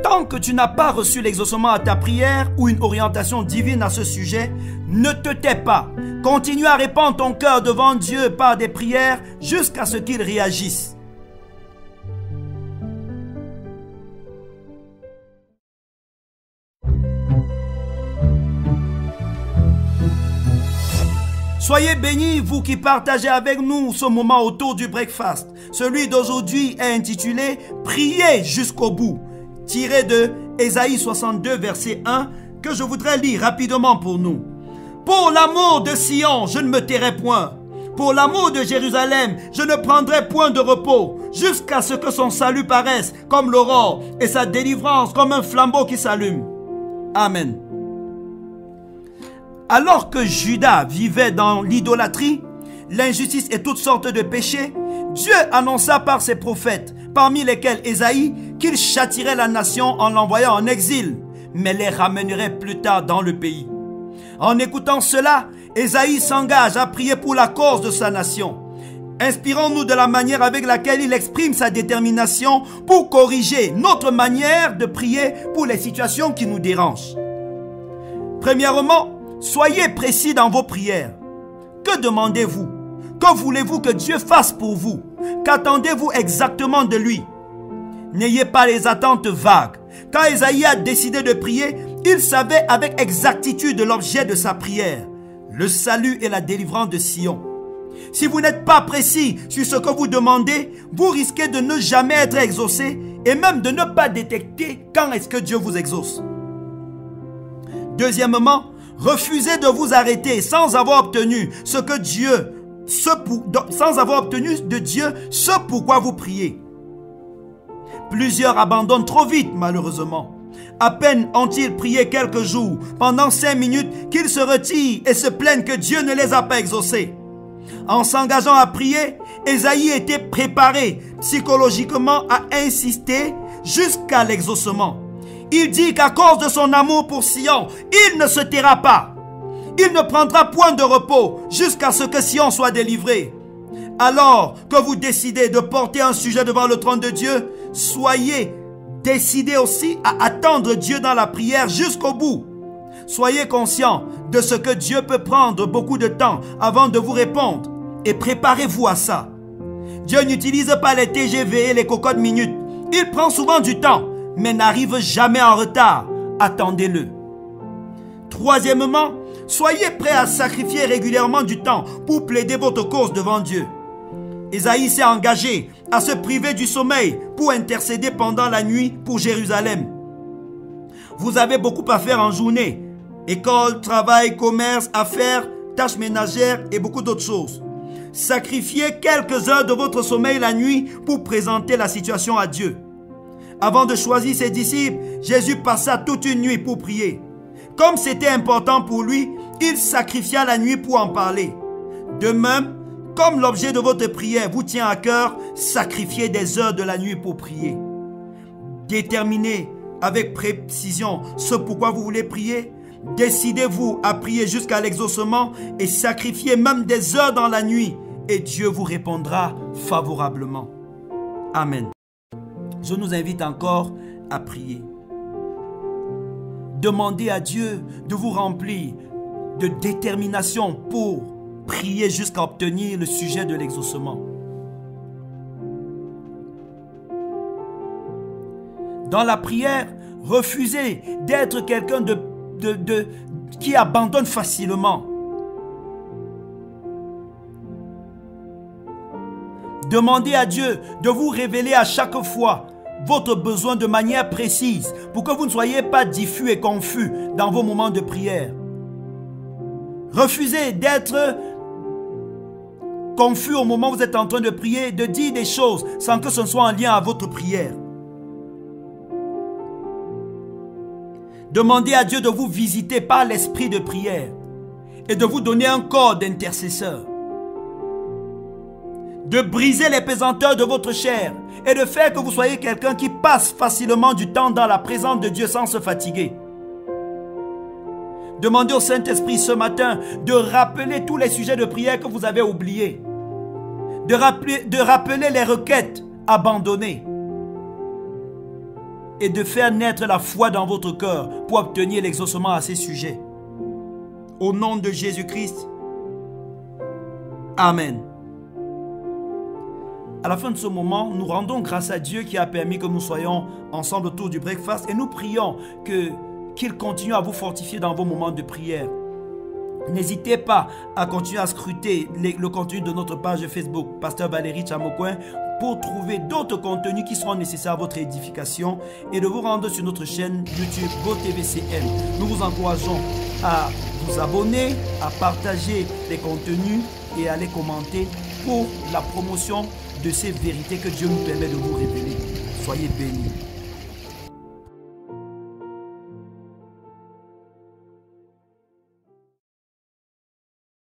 Tant que tu n'as pas reçu l'exaucement à ta prière ou une orientation divine à ce sujet, ne te tais pas. Continue à répandre ton cœur devant Dieu par des prières jusqu'à ce qu'il réagisse. Soyez bénis, vous qui partagez avec nous ce moment autour du breakfast. Celui d'aujourd'hui est intitulé « Priez jusqu'au bout », tiré de Ésaïe 62, verset 1, que je voudrais lire rapidement pour nous. « Pour l'amour de Sion, je ne me tairai point. Pour l'amour de Jérusalem, je ne prendrai point de repos, jusqu'à ce que son salut paraisse comme l'aurore et sa délivrance comme un flambeau qui s'allume. » Amen. Alors que Juda vivait dans l'idolâtrie, l'injustice et toutes sortes de péchés, Dieu annonça par ses prophètes, parmi lesquels Ésaïe, qu'il châtirait la nation en l'envoyant en exil, mais les ramènerait plus tard dans le pays. En écoutant cela, Ésaïe s'engage à prier pour la cause de sa nation. Inspirons-nous de la manière avec laquelle il exprime sa détermination pour corriger notre manière de prier pour les situations qui nous dérangent. Premièrement, soyez précis dans vos prières. Que demandez-vous? Que voulez-vous que Dieu fasse pour vous? Qu'attendez-vous exactement de lui? N'ayez pas les attentes vagues. Quand Ésaïe a décidé de prier, il savait avec exactitude l'objet de sa prière, le salut et la délivrance de Sion. Si vous n'êtes pas précis sur ce que vous demandez, vous risquez de ne jamais être exaucé et même de ne pas détecter quand est-ce que Dieu vous exauce. Deuxièmement, refusez de vous arrêter sans avoir obtenu de Dieu ce pourquoi vous priez. Plusieurs abandonnent trop vite, malheureusement. À peine ont-ils prié quelques jours, pendant 5 minutes, qu'ils se retirent et se plaignent que Dieu ne les a pas exaucés. En s'engageant à prier, Ésaïe était préparé psychologiquement à insister jusqu'à l'exaucement. Il dit qu'à cause de son amour pour Sion, il ne se taira pas. Il ne prendra point de repos jusqu'à ce que Sion soit délivré. Alors que vous décidez de porter un sujet devant le trône de Dieu, soyez décidés aussi à attendre Dieu dans la prière jusqu'au bout. Soyez conscients de ce que Dieu peut prendre beaucoup de temps avant de vous répondre et préparez-vous à ça. Dieu n'utilise pas les TGV et les cocottes minutes. Il prend souvent du temps, mais n'arrive jamais en retard. Attendez-le. Troisièmement, soyez prêts à sacrifier régulièrement du temps pour plaider votre cause devant Dieu. Ésaïe s'est engagé à se priver du sommeil pour intercéder pendant la nuit pour Jérusalem. Vous avez beaucoup à faire en journée. École, travail, commerce, affaires, tâches ménagères et beaucoup d'autres choses. Sacrifiez quelques heures de votre sommeil la nuit pour présenter la situation à Dieu. Avant de choisir ses disciples, Jésus passa toute une nuit pour prier. Comme c'était important pour lui, il sacrifia la nuit pour en parler. De même, comme l'objet de votre prière vous tient à cœur, sacrifiez des heures de la nuit pour prier. Déterminez avec précision ce pourquoi vous voulez prier. Décidez-vous à prier jusqu'à l'exaucement et sacrifiez même des heures dans la nuit et Dieu vous répondra favorablement. Amen. Je nous invite encore à prier. Demandez à Dieu de vous remplir de détermination pour prier jusqu'à obtenir le sujet de l'exaucement. Dans la prière, refusez d'être quelqu'un qui abandonne facilement. Demandez à Dieu de vous révéler à chaque fois votre besoin de manière précise pour que vous ne soyez pas diffus et confus dans vos moments de prière. Refusez d'être confus au moment où vous êtes en train de prier, de dire des choses sans que ce soit en lien à votre prière. Demandez à Dieu de vous visiter par l'esprit de prière et de vous donner un corps d'intercesseur. De briser les pesanteurs de votre chair et de faire que vous soyez quelqu'un qui passe facilement du temps dans la présence de Dieu sans se fatiguer. Demandez au Saint-Esprit ce matin de rappeler tous les sujets de prière que vous avez oubliés. De rappeler les requêtes abandonnées. et de faire naître la foi dans votre cœur pour obtenir l'exaucement à ces sujets. Au nom de Jésus-Christ. Amen. À la fin de ce moment, nous rendons grâce à Dieu qui a permis que nous soyons ensemble autour du breakfast et nous prions qu'il continue à vous fortifier dans vos moments de prière. N'hésitez pas à continuer à scruter le contenu de notre page Facebook, Pasteur Valérie Tchamokoin, pour trouver d'autres contenus qui seront nécessaires à votre édification et de vous rendre sur notre chaîne YouTube GoTVCM. Nous vous encourageons à vous abonner, à partager les contenus et à les commenter pour la promotion de ces vérités que Dieu nous permet de vous révéler. Soyez bénis.